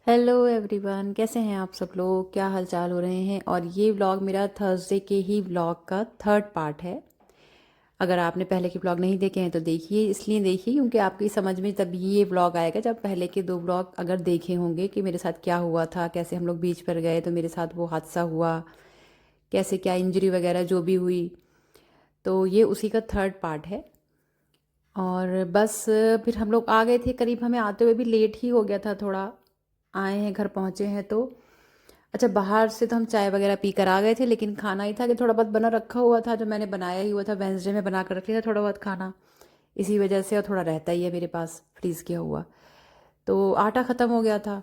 Hello everyone, कैसे हैं आप सब लोग? क्या हाल चाल हो रहे हैं? और ये व्लॉग मेरा थर्सडे के ही व्लॉग का थर्ड पार्ट है। अगर आपने पहले के व्लॉग नहीं देखे हैं तो देखिए, इसलिए देखिए क्योंकि आपकी समझ में तभी ये व्लॉग आएगा जब पहले के दो व्लॉग अगर देखे होंगे कि मेरे साथ क्या हुआ था, कैसे हम लोग बीच पर गए तो मेरे साथ वो हादसा हुआ, कैसे क्या इंजरी वगैरह जो भी हुई। तो ये उसी का थर्ड पार्ट है। और बस फिर हम लोग आ गए थे, करीब हमें आते हुए भी लेट ही हो गया था थोड़ा। आए हैं, घर पहुँचे हैं तो अच्छा, बाहर से तो हम चाय वगैरह पी कर आ गए थे, लेकिन खाना ही था कि थोड़ा बहुत बना रखा हुआ था, जो मैंने बनाया ही हुआ था। वेंसडे में बना कर रख लिया था थोड़ा बहुत खाना, इसी वजह से। और थोड़ा रहता ही है मेरे पास फ्रीज़ किया हुआ। तो आटा ख़त्म हो गया था।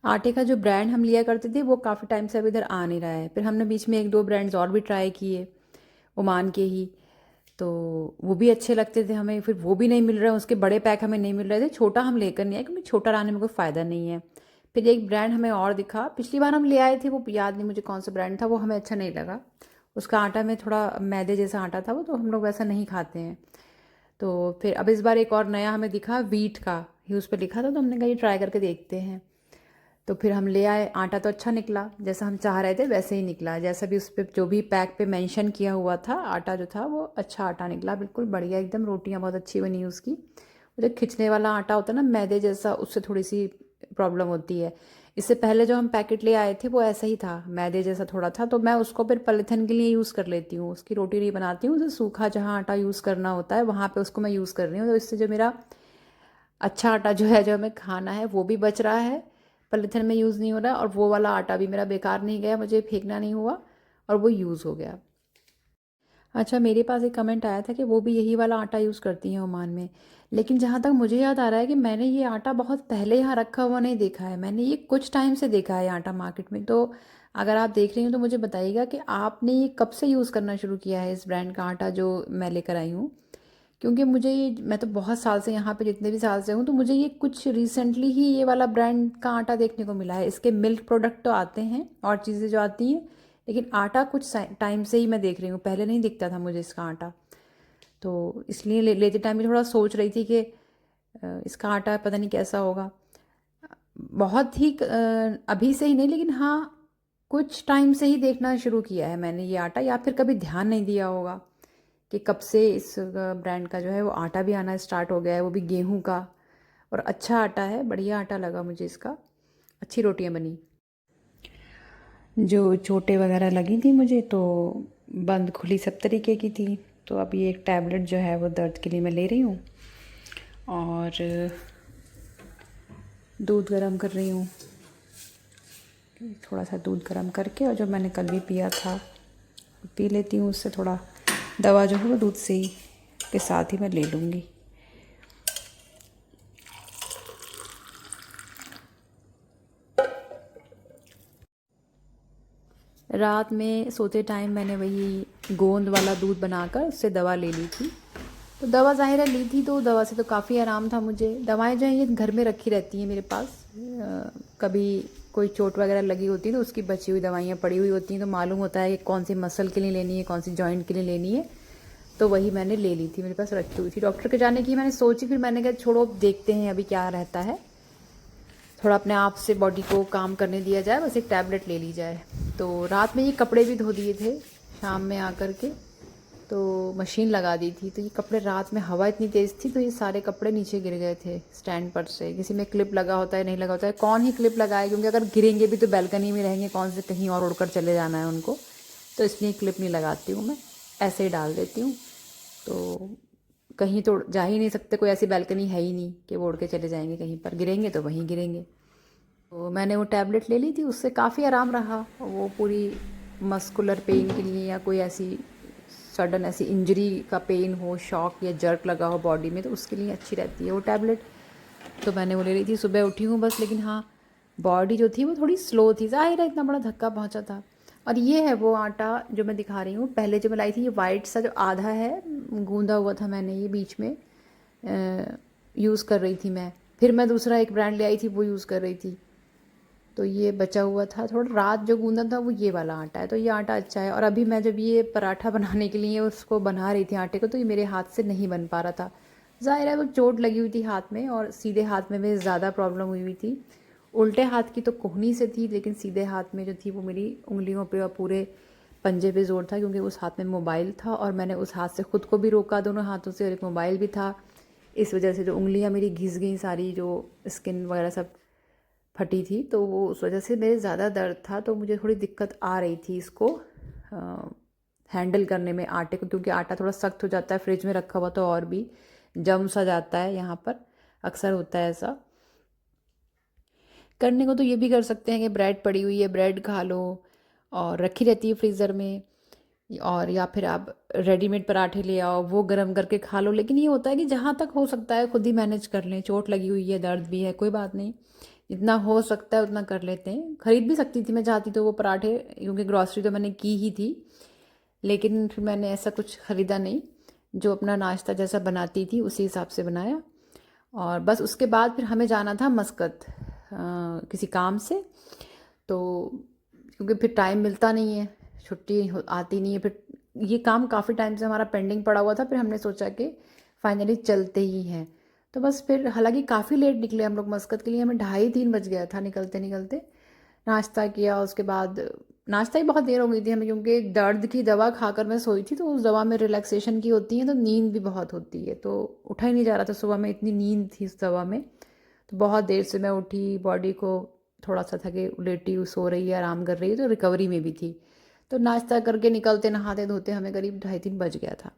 आटे का जो ब्रांड हम लिया करते थे वो काफ़ी टाइम से अब इधर आ नहीं रहा है। फिर हमने बीच में एक दो ब्रांड्स और भी ट्राई किए, ओमान के ही। तो वो भी अच्छे लगते थे हमें, फिर वो भी नहीं मिल रहे हैं, उसके बड़े पैक हमें नहीं मिल रहे थे। छोटा हम लेकर नहीं आए क्योंकि छोटा लाने में कोई फ़ायदा नहीं है। फिर एक ब्रांड हमें और दिखा, पिछली बार हम ले आए थे, वो याद नहीं मुझे कौन सा ब्रांड था, वो हमें अच्छा नहीं लगा। उसका आटा में थोड़ा मैदे जैसा आटा था वो, तो हम लोग वैसा नहीं खाते हैं। तो फिर अब इस बार एक और नया हमें दिखा, वीट का ही उस पर लिखा था, तो हमने कहा ये ट्राई करके देखते हैं। तो फिर हम ले आए। आटा तो अच्छा निकला, जैसा हम चाह रहे थे वैसे ही निकला, जैसा भी उस पर जो भी पैक पे मेंशन किया हुआ था। आटा जो था वो अच्छा आटा निकला, बिल्कुल बढ़िया एकदम। रोटियां बहुत अच्छी बनी उसकी। वो जो खिंचने वाला आटा होता है ना मैदे जैसा, उससे थोड़ी सी प्रॉब्लम होती है। इससे पहले जो हम पैकेट ले आए थे वो ऐसा ही था, मैदे जैसा थोड़ा था। तो मैं उसको फिर पॉलीथिन के लिए यूज़ कर लेती हूँ, उसकी रोटी नहीं बनाती हूँ। उसे सूखा जहाँ आटा यूज़ करना होता है वहाँ पे उसको मैं यूज़ कर रही हूँ। तो इससे जो मेरा अच्छा आटा जो है, जो हमें खाना है, वो भी बच रहा है, पॉलीथिन में यूज़ नहीं हो रहा है। और वो वाला आटा भी मेरा बेकार नहीं गया, मुझे फेंकना नहीं हुआ, और वो यूज़ हो गया। अच्छा, मेरे पास एक कमेंट आया था कि वो भी यही वाला आटा यूज़ करती हैं ओमान में। लेकिन जहाँ तक मुझे याद आ रहा है कि मैंने ये आटा बहुत पहले यहाँ रखा हुआ नहीं देखा है, मैंने ये कुछ टाइम से देखा है ये आटा मार्केट में। तो अगर आप देख रही हो तो मुझे बताइएगा कि आपने ये कब से यूज़ करना शुरू किया है, इस ब्रांड का आटा जो मैं लेकर आई हूँ। क्योंकि मुझे ये, मैं तो बहुत साल से यहाँ पे, जितने भी साल से हूँ, तो मुझे ये कुछ रिसेंटली ही ये वाला ब्रांड का आटा देखने को मिला है। इसके मिल्क प्रोडक्ट तो आते हैं और चीज़ें जो आती हैं, लेकिन आटा कुछ टाइम से ही मैं देख रही हूँ, पहले नहीं दिखता था मुझे इसका आटा। तो इसलिए लेते टाइम भी थोड़ा सोच रही थी कि इसका आटा पता नहीं कैसा होगा। बहुत ही अभी से ही नहीं, लेकिन हाँ कुछ टाइम से ही देखना शुरू किया है मैंने ये आटा, या फिर कभी ध्यान नहीं दिया होगा कि कब से इस ब्रांड का जो है वो आटा भी आना स्टार्ट हो गया है, वो भी गेहूं का। और अच्छा आटा है, बढ़िया आटा लगा मुझे इसका, अच्छी रोटियां बनी। जो चोटें वगैरह लगी थी मुझे, तो बंद खुली सब तरीके की थी। तो अब ये एक टैबलेट जो है वो दर्द के लिए मैं ले रही हूँ, और दूध गर्म कर रही हूँ। थोड़ा सा दूध गर्म करके, और जो मैंने कल भी पिया था पी लेती हूँ उससे थोड़ा। दवा जो है वो दूध से ही के साथ ही मैं ले लूँगी। रात में सोते टाइम मैंने वही गोंद वाला दूध बनाकर उससे दवा ले ली थी। तो दवा ज़ाहिर है ली थी, तो दवा से तो काफ़ी आराम था मुझे। दवाएं जो हैं ये घर में रखी रहती हैं मेरे पास। कभी कोई चोट वगैरह लगी होती है तो उसकी बची हुई दवाइयाँ पड़ी हुई होती हैं, तो मालूम होता है कि कौन सी मसल के लिए लेनी है, कौन सी जॉइंट के लिए लेनी है। तो वही मैंने ले ली थी, मेरे पास रखी हुई थी। डॉक्टर के जाने की मैंने सोची, फिर मैंने कहा छोड़ो, देखते हैं अभी क्या रहता है, थोड़ा अपने आप से बॉडी को काम करने दिया जाए, बस एक टैबलेट ले ली जाए। तो रात में ये कपड़े भी धो दिए थे शाम में आकर के, तो मशीन लगा दी थी। तो ये कपड़े, रात में हवा इतनी तेज़ थी तो ये सारे कपड़े नीचे गिर गए थे स्टैंड पर से। किसी में क्लिप लगा होता है, नहीं लगा होता है, कौन ही क्लिप लगाए, क्योंकि अगर गिरेंगे भी तो बैल्कनी में रहेंगे, कौन से कहीं और उड़कर चले जाना है उनको। तो इसलिए क्लिप नहीं लगाती हूँ मैं, ऐसे ही डाल देती हूँ। तो कहीं तो जा ही नहीं सकते, कोई ऐसी बैल्कनी है ही नहीं कि वो उड़ के चले जाएंगे, कहीं पर गिरेंगे तो वहीं गिरेंगे। तो मैंने वो टैबलेट ले ली थी, उससे काफ़ी आराम रहा। वो पूरी मस्कुलर पेन के लिए, या कोई ऐसी सडन ऐसी इंजरी का पेन हो, शॉक या जर्क लगा हो बॉडी में, तो उसके लिए अच्छी रहती है वो टैबलेट। तो मैंने वो ले ली थी, सुबह उठी हूँ बस। लेकिन हाँ, बॉडी जो थी वो थोड़ी स्लो थी, ज़ाहिर है इतना बड़ा धक्का पहुँचा था। और ये है वो आटा जो मैं दिखा रही हूँ, पहले जो मैं लाई थी, ये वाइट सा जो आधा है गूंदा हुआ था मैंने, ये बीच में यूज़ कर रही थी मैं। फिर मैं दूसरा एक ब्रांड ले आई थी, वो यूज़ कर रही थी। तो ये बचा हुआ था थोड़ा, रात जो गूंदा था वो ये वाला आटा है। तो ये आटा अच्छा है। और अभी मैं जब ये पराठा बनाने के लिए उसको बना रही थी आटे को, तो ये मेरे हाथ से नहीं बन पा रहा था। ज़ाहिर है वो चोट लगी हुई थी हाथ में, और सीधे हाथ में भी ज़्यादा प्रॉब्लम हुई हुई थी। उल्टे हाथ की तो कोहनी से थी, लेकिन सीधे हाथ में जो थी वो मेरी उंगलियों पे और पूरे पंजे पे ज़ोर था, क्योंकि उस हाथ में मोबाइल था और मैंने उस हाथ से ख़ुद को भी रोका दोनों हाथों से, और एक मोबाइल भी था। इस वजह से जो उंगलियां मेरी घिस गई सारी, जो स्किन वगैरह सब फटी थी, तो वो उस वजह से मेरे ज़्यादा दर्द था। तो मुझे थोड़ी दिक्कत आ रही थी इसको हैंडल करने में, आटे को, क्योंकि आटा थोड़ा सख्त हो जाता है फ्रिज में रखा हुआ तो और भी जम सा जाता है। यहाँ पर अक्सर होता है ऐसा। करने को तो ये भी कर सकते हैं कि ब्रेड पड़ी हुई है, ब्रेड खा लो, और रखी रहती है फ्रीज़र में, और या फिर आप रेडीमेड पराठे ले आओ, वो गर्म करके खा लो। लेकिन ये होता है कि जहाँ तक हो सकता है खुद ही मैनेज कर लें। चोट लगी हुई है, दर्द भी है, कोई बात नहीं, जितना हो सकता है उतना कर लेते हैं। ख़रीद भी सकती थी मैं चाहती तो वो पराठे, क्योंकि ग्रॉसरी तो मैंने की ही थी, लेकिन फिर मैंने ऐसा कुछ ख़रीदा नहीं। जो अपना नाश्ता जैसा बनाती थी उसी हिसाब से बनाया। और बस उसके बाद फिर हमें जाना था मस्कत किसी काम से। तो क्योंकि फिर टाइम मिलता नहीं है, छुट्टी आती नहीं है, फिर ये काम काफ़ी टाइम से हमारा पेंडिंग पड़ा हुआ था, फिर हमने सोचा कि फाइनली चलते ही हैं। तो बस फिर, हालांकि काफ़ी लेट निकले हम लोग मस्कत के लिए, हमें 2:30-3 बज गया था निकलते निकलते। नाश्ता किया, उसके बाद नाश्ता ही बहुत देर हो गई थी हमें, क्योंकि दर्द की दवा खाकर मैं सोई थी, तो उस दवा में रिलैक्सेशन की होती है तो नींद भी बहुत होती है, तो उठा ही नहीं जा रहा था सुबह में, इतनी नींद थी उस दवा में। तो बहुत देर से मैं उठी, बॉडी को थोड़ा सा था कि लेटी सो रही है, आराम कर रही है, तो रिकवरी में भी थी। तो नाश्ता करके निकलते, नहाते धोते हमें करीब 2:30-3 बज गया था।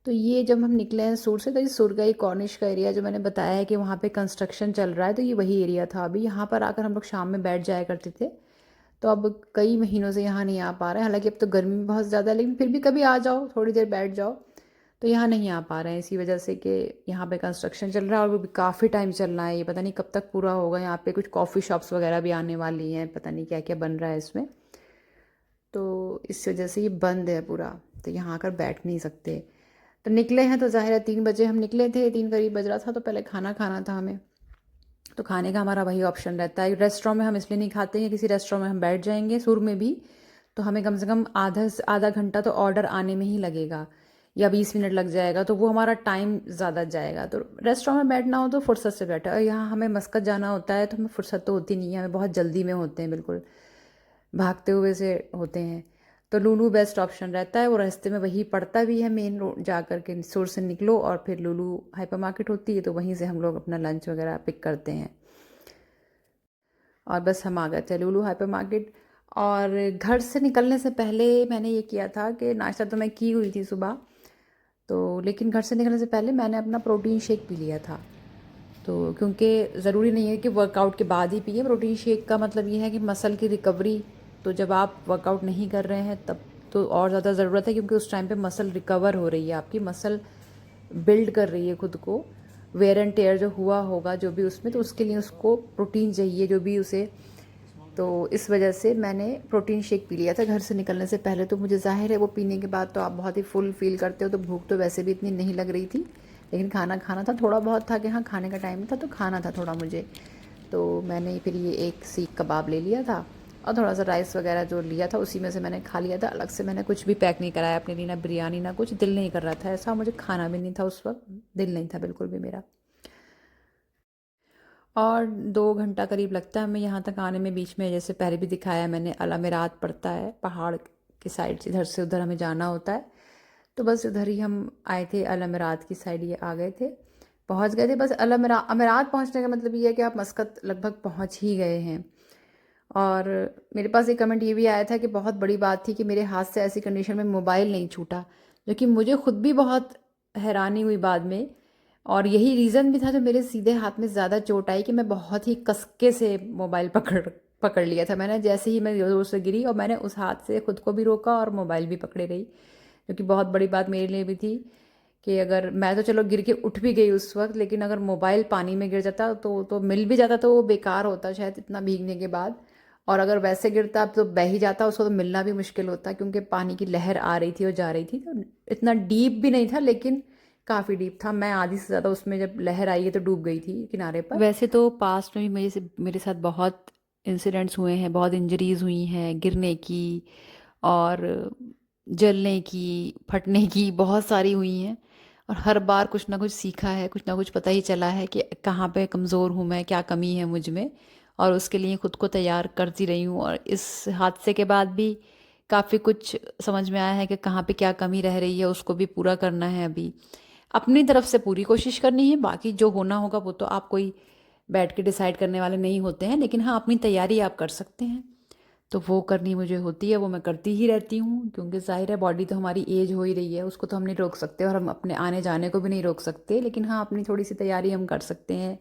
तो ये जब हम निकले हैं सूर से, तो ये सुरगाई कॉर्निश का एरिया जो मैंने बताया है कि वहाँ पे कंस्ट्रक्शन चल रहा है, तो ये वही एरिया था। अभी यहाँ पर आकर हम लोग शाम में बैठ जाया करते थे, तो अब कई महीनों से यहाँ नहीं आ पा रहे हैं। हालांकि अब तो गर्मी बहुत ज़्यादा है, लेकिन फिर भी कभी आ जाओ, थोड़ी देर बैठ जाओ। तो यहाँ नहीं आ पा रहे हैं इसी वजह से कि यहाँ पे कंस्ट्रक्शन चल रहा है, और वो भी काफ़ी टाइम चलना है, ये पता नहीं कब तक पूरा होगा। यहाँ पे कुछ कॉफ़ी शॉप्स वगैरह भी आने वाली हैं, पता नहीं क्या क्या बन रहा है इसमें, तो इस वजह से ये बंद है पूरा, तो यहाँ आकर बैठ नहीं सकते। तो निकले हैं तो ज़ाहिर है 3 बजे हम निकले थे, 3 करीब बज रहा था, तो पहले खाना खाना था हमें। तो खाने का हमारा वही ऑप्शन रहता है। रेस्टोरेंट में हम इसलिए नहीं खाते हैं, किसी रेस्टोरेंट में हम बैठ जाएंगे सुर में भी, तो हमें कम से कम आधा घंटा तो ऑर्डर आने में ही लगेगा, या 20 मिनट लग जाएगा, तो वो हमारा टाइम ज़्यादा जाएगा। तो रेस्टोरेंट में बैठना हो तो फुर्सत से बैठे, और यहाँ हमें मस्कत जाना होता है तो हमें फुर्सत तो होती नहीं है, हमें बहुत जल्दी में होते हैं, बिल्कुल भागते हुए से होते हैं। तो लूलू बेस्ट ऑप्शन रहता है, वो रास्ते में वही पड़ता भी है, मेन रोड जा कर के सुर से निकलो और फिर लूलू हाइपर मार्केट होती है, तो वहीं से हम लोग अपना लंच वगैरह पिक करते हैं। और बस हम आ गए थे लूलू हाइपर मार्केट। और घर से निकलने से पहले मैंने ये किया था कि नाश्ता तो मैं की हुई थी सुबह, तो लेकिन घर से निकलने से पहले मैंने अपना प्रोटीन शेक पी लिया था। तो क्योंकि ज़रूरी नहीं है कि वर्कआउट के बाद ही पिए, प्रोटीन शेक का मतलब ये है कि मसल की रिकवरी, तो जब आप वर्कआउट नहीं कर रहे हैं तब तो और ज़्यादा ज़रूरत है, क्योंकि उस टाइम पे मसल रिकवर हो रही है, आपकी मसल बिल्ड कर रही है खुद को, वेयर एंड टेयर जो हुआ होगा जो भी उसमें, तो उसके लिए उसको प्रोटीन चाहिए जो भी उसे। तो इस वजह से मैंने प्रोटीन शेक पी लिया था घर से निकलने से पहले। तो मुझे ज़ाहिर है वो पीने के बाद तो आप बहुत ही फुल फील करते हो, तो भूख तो वैसे भी इतनी नहीं लग रही थी, लेकिन खाना खाना था, थोड़ा बहुत था कि हाँ खाने का टाइम था तो खाना था थोड़ा मुझे। तो मैंने फिर ये एक सीख कबाब ले लिया था, और थोड़ा सा राइस वगैरह जो लिया था उसी में से मैंने खा लिया था। अलग से मैंने कुछ भी पैक नहीं कराया अपने लिए, ना बिरयानी ना कुछ, दिल नहीं कर रहा था ऐसा, मुझे खाना भी नहीं था उस वक्त, दिल नहीं था बिल्कुल भी मेरा। और 2 घंटा करीब लगता है हमें यहाँ तक आने में। बीच में जैसे पहले भी दिखाया मैंने, अल अमीरात पड़ता है पहाड़ की साइड से, इधर से उधर हमें जाना होता है। तो बस उधर ही हम आए थे, अल अमीरात की साइड ये आ गए थे, पहुँच गए थे। बस अमीरात पहुँचने का मतलब ये है कि आप मस्कत लगभग पहुँच ही गए हैं। और मेरे पास एक कमेंट ये भी आया था कि बहुत बड़ी बात थी कि मेरे हाथ से ऐसी कंडीशन में मोबाइल नहीं छूटा, जो कि मुझे खुद भी बहुत हैरानी हुई बाद में। और यही रीज़न भी था जो मेरे सीधे हाथ में ज़्यादा चोट आई, कि मैं बहुत ही कसके से मोबाइल पकड़ पकड़ लिया था मैंने, जैसे ही मैं ज़ोर से गिरी, और मैंने उस हाथ से खुद को भी रोका और मोबाइल भी पकड़े रही, जो कि बहुत बड़ी बात मेरे लिए भी थी। कि अगर मैं तो चलो गिर के उठ भी गई उस वक्त, लेकिन अगर मोबाइल पानी में गिर जाता तो मिल भी जाता तो वो बेकार होता शायद इतना भीगने के बाद। और अगर वैसे गिरता तो बह ही जाता, उसको तो मिलना भी मुश्किल होता, क्योंकि पानी की लहर आ रही थी और जा रही थी। तो इतना डीप भी नहीं था, लेकिन काफ़ी डीप था। मैं आधी से ज़्यादा उसमें जब लहर आई है तो डूब गई थी किनारे पर। वैसे तो पास्ट में भी मेरे साथ बहुत इंसिडेंट्स हुए हैं, बहुत इंजरीज हुई हैं गिरने की, और जलने की, फटने की, बहुत सारी हुई हैं। और हर बार कुछ ना कुछ सीखा है, कुछ ना कुछ पता ही चला है कि कहाँ पे कमज़ोर हूँ मैं, क्या कमी है मुझ में, और उसके लिए खुद को तैयार करती रही हूँ। और इस हादसे के बाद भी काफ़ी कुछ समझ में आया है कि कहाँ पे क्या कमी रह रही है, उसको भी पूरा करना है। अभी अपनी तरफ से पूरी कोशिश करनी है, बाकी जो होना होगा वो तो आप कोई बैठ के डिसाइड करने वाले नहीं होते हैं, लेकिन हाँ अपनी तैयारी आप कर सकते हैं। तो वो करनी मुझे होती है, वो मैं करती ही रहती हूँ, क्योंकि ज़ाहिर है बॉडी तो हमारी एज हो ही रही है, उसको तो हम नहीं रोक सकते और हम अपने आने जाने को भी नहीं रोक सकते, लेकिन हाँ अपनी थोड़ी सी तैयारी हम कर सकते हैं